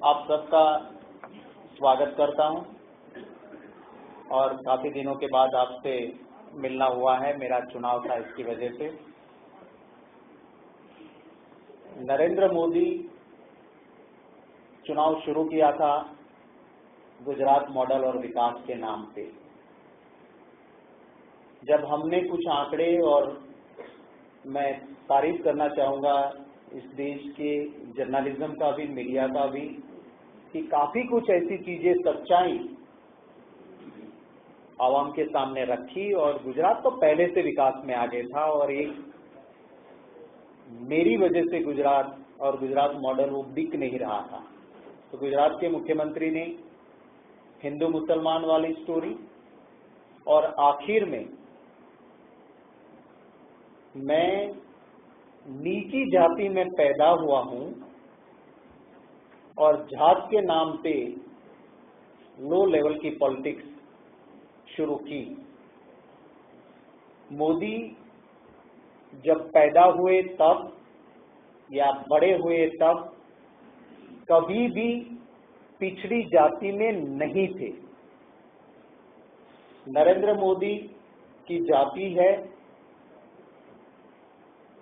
आप सबका स्वागत करता हूं और काफ़ी दिनों के बाद आपसे मिलना हुआ है। मेरा चुनाव था, इसकी वजह से। नरेंद्र मोदी चुनाव शुरू किया था गुजरात मॉडल और विकास के नाम पे। जब हमने कुछ आंकड़े, और मैं तारीफ करना चाहूँगा इस देश के जर्नलिज्म का भी, मीडिया का भी, कि काफ़ी कुछ ऐसी चीज़ें, सच्चाई आवाम के सामने रखी। और गुजरात तो पहले से विकास में आगे था और एक मेरी वजह से गुजरात और गुजरात मॉडल वो बिक नहीं रहा था। तो गुजरात के मुख्यमंत्री ने हिंदू मुसलमान वाली स्टोरी, और आखिर में मैं नीची जाति में पैदा हुआ हूं और जात के नाम पे लो लेवल की पॉलिटिक्स शुरू की। मोदी जब पैदा हुए तब या बड़े हुए तब कभी भी पिछड़ी जाति में नहीं थे। नरेंद्र मोदी की जाति है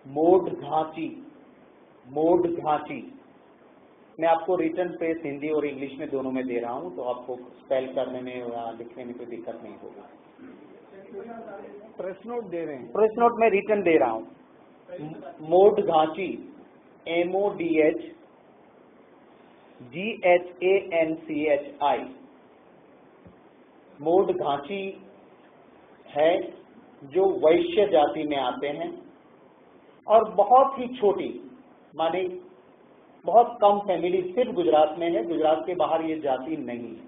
मोड घांची। मोड घांची मैं आपको रिटर्न पेज हिंदी और इंग्लिश में दोनों में दे रहा हूं, तो आपको स्पेल करने में या लिखने में कोई दिक्कत नहीं होगी। प्रेस नोट दे रहे हैं। प्रेस नोट में रिटर्न दे रहा हूं। Mode Ghanchi, MODHGHANCHI। Mode Ghanchi है जो वैश्य जाति में आते हैं और बहुत ही छोटी, माने बहुत कम फैमिली सिर्फ गुजरात में है। गुजरात के बाहर ये जाति नहीं है।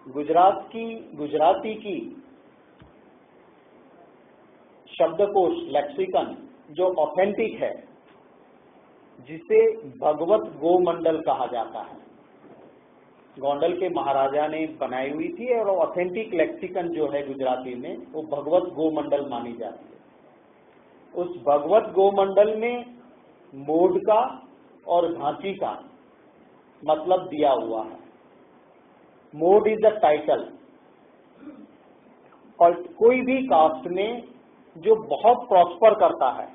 गुजराती की शब्दकोश, लेक्सिकन जो ऑथेंटिक है, जिसे भगवत गोमंडल कहा जाता है, गोंडल के महाराजा ने बनाई हुई थी, और ऑथेंटिक लेक्सिकन जो है गुजराती में, वो भगवत गोमंडल मानी जाती है। उस भगवत गोमंडल में मोड का और घांची का मतलब दिया हुआ है। Mode is the title. और कोई भी कास्ट में जो बहुत प्रॉस्पर करता है,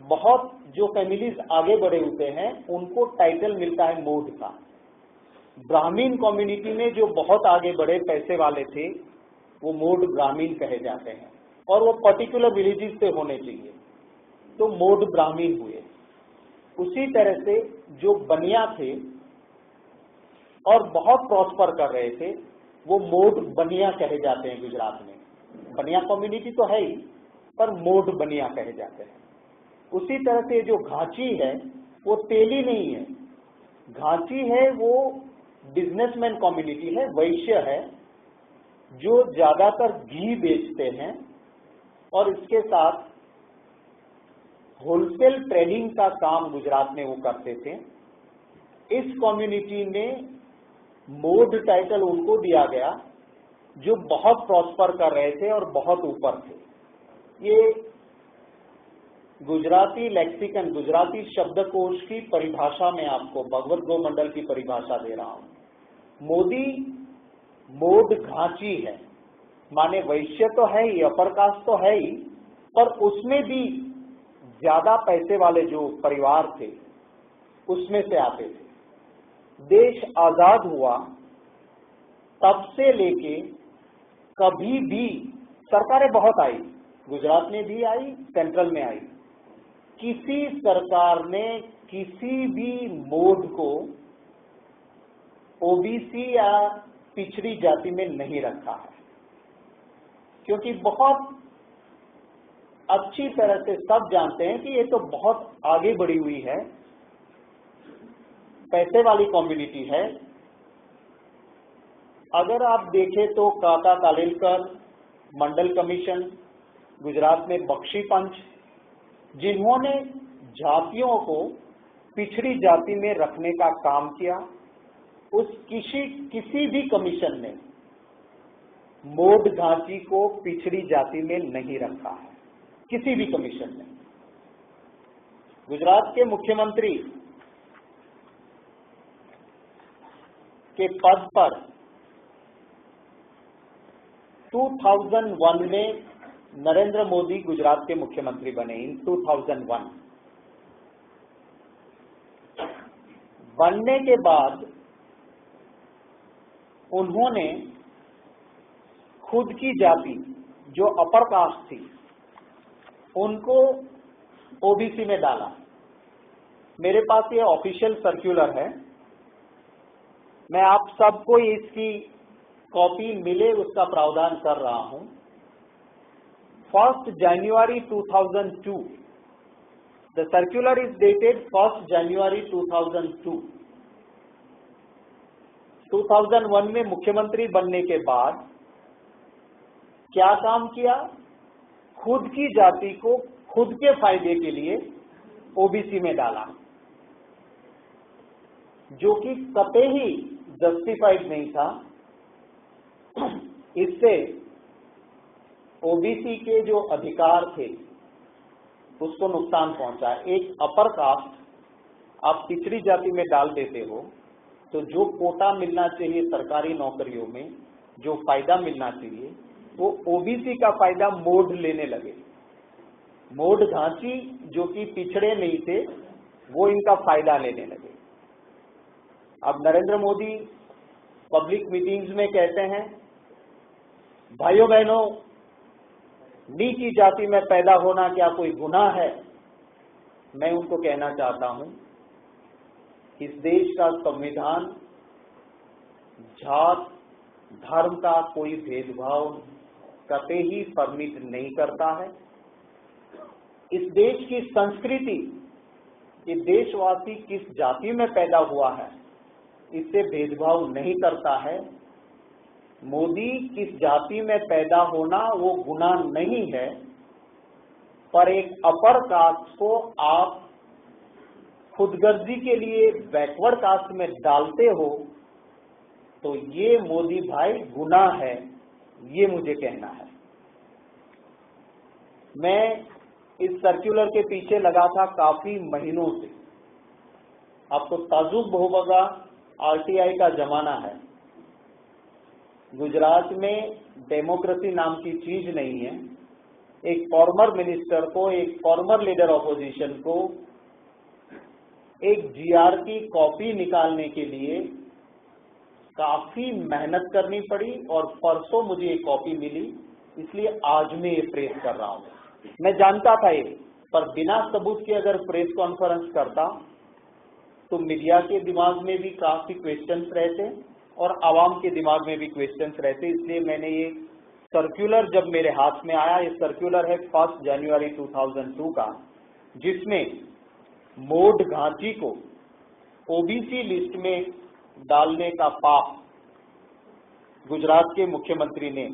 बहुत जो फैमिलीज आगे बढ़े होते हैं, उनको टाइटल मिलता है मोड का। ब्राह्मीण कम्युनिटी में जो बहुत आगे बढ़े पैसे वाले थे, वो मोड ब्राह्मीण कहे जाते हैं, और वो पर्टिकुलर विलेजेस से होने चाहिए, तो मोड ब्राह्मीण हुए। उसी तरह से जो बनिया थे और बहुत प्रॉस्पर कर रहे थे, वो मोड बनिया कहे जाते हैं गुजरात में। बनिया कम्युनिटी तो है ही, पर मोड बनिया कहे जाते हैं। उसी तरह से जो घांची है, वो तेली नहीं है। घांची है वो बिजनेसमैन कम्युनिटी है, वैश्य है, जो ज्यादातर घी बेचते हैं और इसके साथ होलसेल ट्रेडिंग का काम गुजरात में वो करते थे। इस कम्युनिटी में मोड टाइटल उनको दिया गया जो बहुत प्रॉस्पर कर रहे थे और बहुत ऊपर थे। ये गुजराती लेक्सिकन, गुजराती शब्दकोश की परिभाषा में आपको भगवत गोमंडल की परिभाषा दे रहा हूं। मोदी मोड घांची है, माने वैश्य तो है ही, अपर कास्ट तो है ही, पर उसमें भी ज्यादा पैसे वाले जो परिवार थे उसमें से आते थे। देश आजाद हुआ तब से लेके कभी भी सरकारें बहुत आई, गुजरात में भी आई, सेंट्रल में आई, किसी सरकार ने किसी भी मोड को ओबीसी या पिछड़ी जाति में नहीं रखा है, क्योंकि बहुत अच्छी तरह से सब जानते हैं कि ये तो बहुत आगे बढ़ी हुई है, पैसे वाली कम्युनिटी है। अगर आप देखें तो काका कालेलकर, मंडल कमीशन, गुजरात में बख्शी पंच, जिन्होंने जातियों को पिछड़ी जाति में रखने का काम किया, उस किसी भी कमीशन ने मोड घांची को पिछड़ी जाति में नहीं रखा है, किसी भी कमीशन ने। गुजरात के मुख्यमंत्री के पद पर 2001 में नरेंद्र मोदी गुजरात के मुख्यमंत्री बने। इन 2001 बनने के बाद उन्होंने खुद की जाति जो अपर कास्ट थी उनको ओबीसी में डाला। मेरे पास ये ऑफिशियल सर्क्यूलर है, मैं आप सबको इसकी कॉपी मिले उसका प्रावधान कर रहा हूं। 1 January 2002, the circular is dated 1 January 2002। 2001 में मुख्यमंत्री बनने के बाद क्या काम किया? खुद की जाति को खुद के फायदे के लिए ओबीसी में डाला, जो कि कतई जस्टिफाइड नहीं था। इससे ओबीसी के जो अधिकार थे उसको नुकसान पहुंचा। एक अपर कास्ट आप पिछड़ी जाति में डाल देते हो तो जो कोटा मिलना चाहिए सरकारी नौकरियों में, जो फायदा मिलना चाहिए, वो ओबीसी का फायदा मोड लेने लगे। मोड घांची जो कि पिछड़े नहीं थे वो इनका फायदा लेने लगे। अब नरेंद्र मोदी पब्लिक मीटिंग्स में कहते हैं, भाइयों बहनों, नीची जाति में पैदा होना क्या कोई गुनाह है? मैं उनको कहना चाहता हूं, इस देश का संविधान जात धर्म का कोई भेदभाव कतई ही परमिट नहीं करता है। इस देश की संस्कृति, ये देशवासी किस जाति में पैदा हुआ है इससे भेदभाव नहीं करता है। मोदी किस जाति में पैदा होना वो गुनाह नहीं है, पर एक अपर कास्ट को आप खुदगर्जी के लिए बैकवर्ड कास्ट में डालते हो तो ये मोदी भाई गुनाह है, ये मुझे कहना है। मैं इस सर्कुलर के पीछे लगा था काफी महीनों से। आपको ताजुब होगा, आरटीआई का जमाना है, गुजरात में डेमोक्रेसी नाम की चीज नहीं है। एक फॉर्मर मिनिस्टर को, एक फॉर्मर लीडर ऑपोजिशन को एक जीआर की कॉपी निकालने के लिए काफी मेहनत करनी पड़ी और परसों मुझे ये कॉपी मिली, इसलिए आज मैं ये प्रेस कर रहा हूं। मैं जानता था ये, पर बिना सबूत के अगर प्रेस कॉन्फ्रेंस करता तो मीडिया के दिमाग में भी काफी क्वेश्चंस रहते और आवाम के दिमाग में भी क्वेश्चंस रहते। इसलिए मैंने ये सर्कुलर जब मेरे हाथ में आया, ये सर्कुलर है 1 जनवरी 2002 का, जिसमें मोड घांची को ओबीसी लिस्ट में डालने का पाप गुजरात के मुख्यमंत्री ने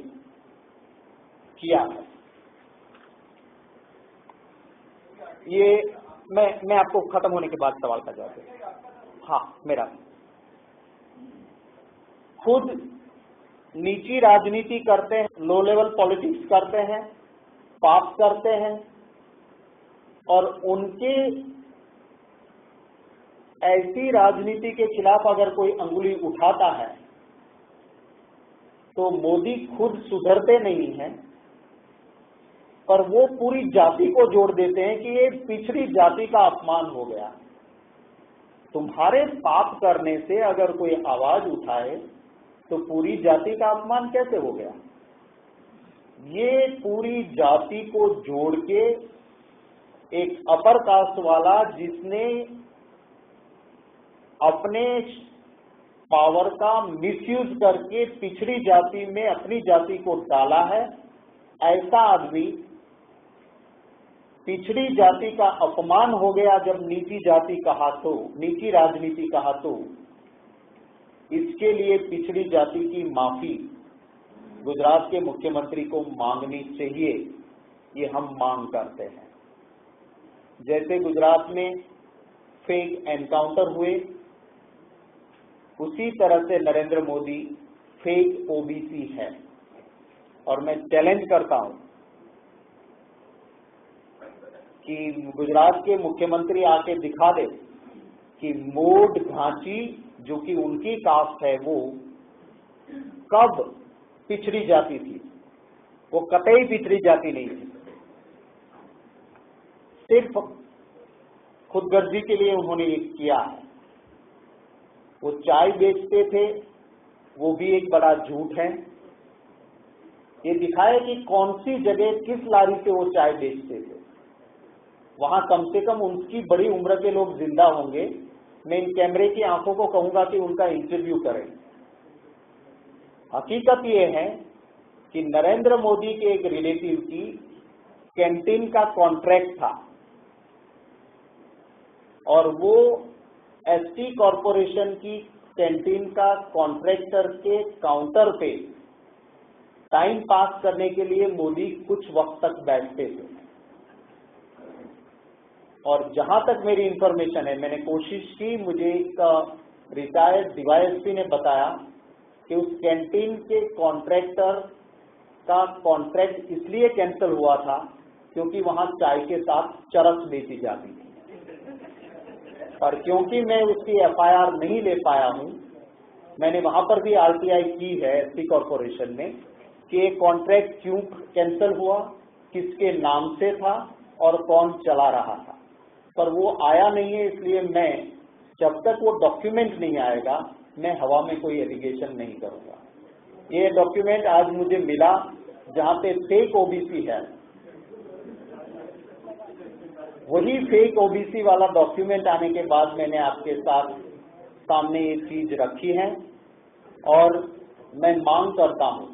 किया है। ये मैं आपको खत्म होने के बाद सवाल का जवाब दूंगा। हाँ, मेरा खुद नीची राजनीति करते हैं, लो लेवल पॉलिटिक्स करते हैं, पाप करते हैं, और उनके ऐसी राजनीति के खिलाफ अगर कोई अंगुली उठाता है तो मोदी खुद सुधरते नहीं हैं, पर वो पूरी जाति को जोड़ देते हैं कि ये पिछड़ी जाति का अपमान हो गया। तुम्हारे पाप करने से अगर कोई आवाज उठाए तो पूरी जाति का अपमान कैसे हो गया? ये पूरी जाति को जोड़ के एक अपर कास्ट वाला जिसने अपने पावर का मिसयूज करके पिछड़ी जाति में अपनी जाति को डाला है, ऐसा आदमी पिछड़ी जाति का अपमान हो गया जब नीची जाति कहा तो, नीची राजनीति कहा तो इसके लिए पिछड़ी जाति की माफी गुजरात के मुख्यमंत्री को मांगनी चाहिए, ये हम मांग करते हैं। जैसे गुजरात में फेक एनकाउंटर हुए, उसी तरह से नरेंद्र मोदी फेक ओबीसी है। और मैं चैलेंज करता हूं कि गुजरात के मुख्यमंत्री आके दिखा दे कि मोड घांची जो कि उनकी कास्ट है, वो कब पिछड़ी जाति थी। वो कतई पिछड़ी जाति नहीं थी, सिर्फ खुदगर्जी के लिए उन्होंने ये किया है। वो चाय बेचते थे, वो भी एक बड़ा झूठ है। ये दिखाया कि कौन सी जगह किस लारी से वो चाय बेचते थे। वहां कम से कम उनकी बड़ी उम्र के लोग जिंदा होंगे। मैं इन कैमरे की आंखों को कहूंगा कि उनका इंटरव्यू करें। हकीकत ये है कि नरेंद्र मोदी के एक रिलेटिव की कैंटीन का कॉन्ट्रैक्ट था और वो एसटी कॉरपोरेशन की कैंटीन का कॉन्ट्रैक्टर के काउंटर पे टाइम पास करने के लिए मोदी कुछ वक्त तक बैठते थे। और जहां तक मेरी इंफॉर्मेशन है, मैंने कोशिश की, मुझे एक रिटायर्ड डीवाईएसपी ने बताया कि उस कैंटीन के कॉन्ट्रैक्टर का कॉन्ट्रैक्ट इसलिए कैंसिल हुआ था क्योंकि वहां चाय के साथ चरस बेची जाती थी। और क्योंकि मैं उसकी एफआईआर नहीं ले पाया हूं, मैंने वहां पर भी आरटीआई की है एसटी कॉरपोरेशन में कि एक कॉन्ट्रैक्ट क्यों कैंसिल हुआ, किसके नाम से था और कौन चला रहा था। पर वो आया नहीं है, इसलिए मैं जब तक वो डॉक्यूमेंट नहीं आएगा मैं हवा में कोई एलिगेशन नहीं करूंगा। ये डॉक्यूमेंट आज मुझे मिला जहां पे फेक ओबीसी है, वही फेक ओबीसी वाला डॉक्यूमेंट आने के बाद मैंने आपके साथ सामने ये चीज रखी है। और मैं मांग करता हूं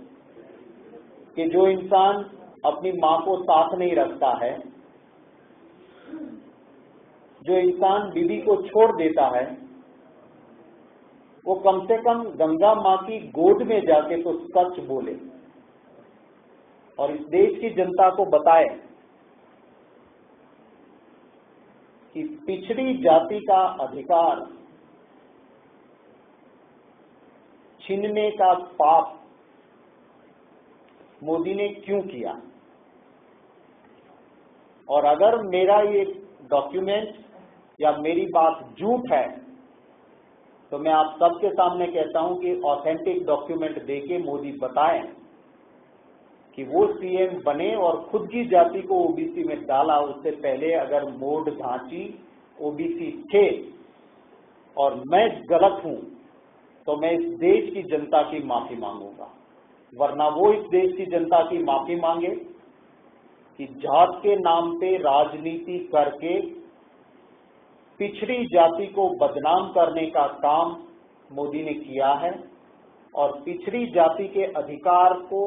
कि जो इंसान अपनी मां को साथ नहीं रखता है, जो इंसान बीवी को छोड़ देता है, वो कम से कम गंगा मां की गोद में जाके तो सच बोले और इस देश की जनता को बताए कि पिछड़ी जाति का अधिकार छीनने का पाप मोदी ने क्यों किया। और अगर मेरा ये डॉक्यूमेंट या मेरी बात झूठ है तो मैं आप सबके सामने कहता हूं कि ऑथेंटिक डॉक्यूमेंट देके मोदी बताएं कि वो सीएम बने और खुद की जाति को ओबीसी में डाला। उससे पहले अगर मोड ढांची ओबीसी थे और मैं गलत हूं तो मैं इस देश की जनता की माफी मांगूंगा, वरना वो इस देश की जनता की माफी मांगे कि जात के नाम पे राजनीति करके पिछड़ी जाति को बदनाम करने का काम मोदी ने किया है और पिछड़ी जाति के अधिकार को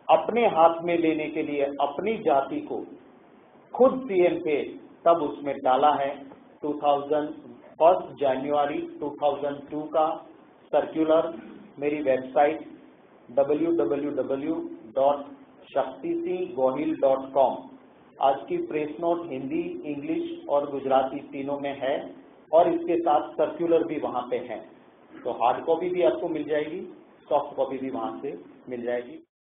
अपने हाथ में लेने के लिए अपनी जाति को खुद सीएम पे तब उसमें डाला है। 1 जनवरी 2002 का सर्कुलर मेरी वेबसाइट www.shaktisigohil.com आज की प्रेस नोट हिंदी, इंग्लिश और गुजराती तीनों में है और इसके साथ सर्कुलर भी वहां पे है। तो हार्ड कॉपी भी आपको मिल जाएगी, सॉफ्ट कॉपी भी वहां से मिल जाएगी।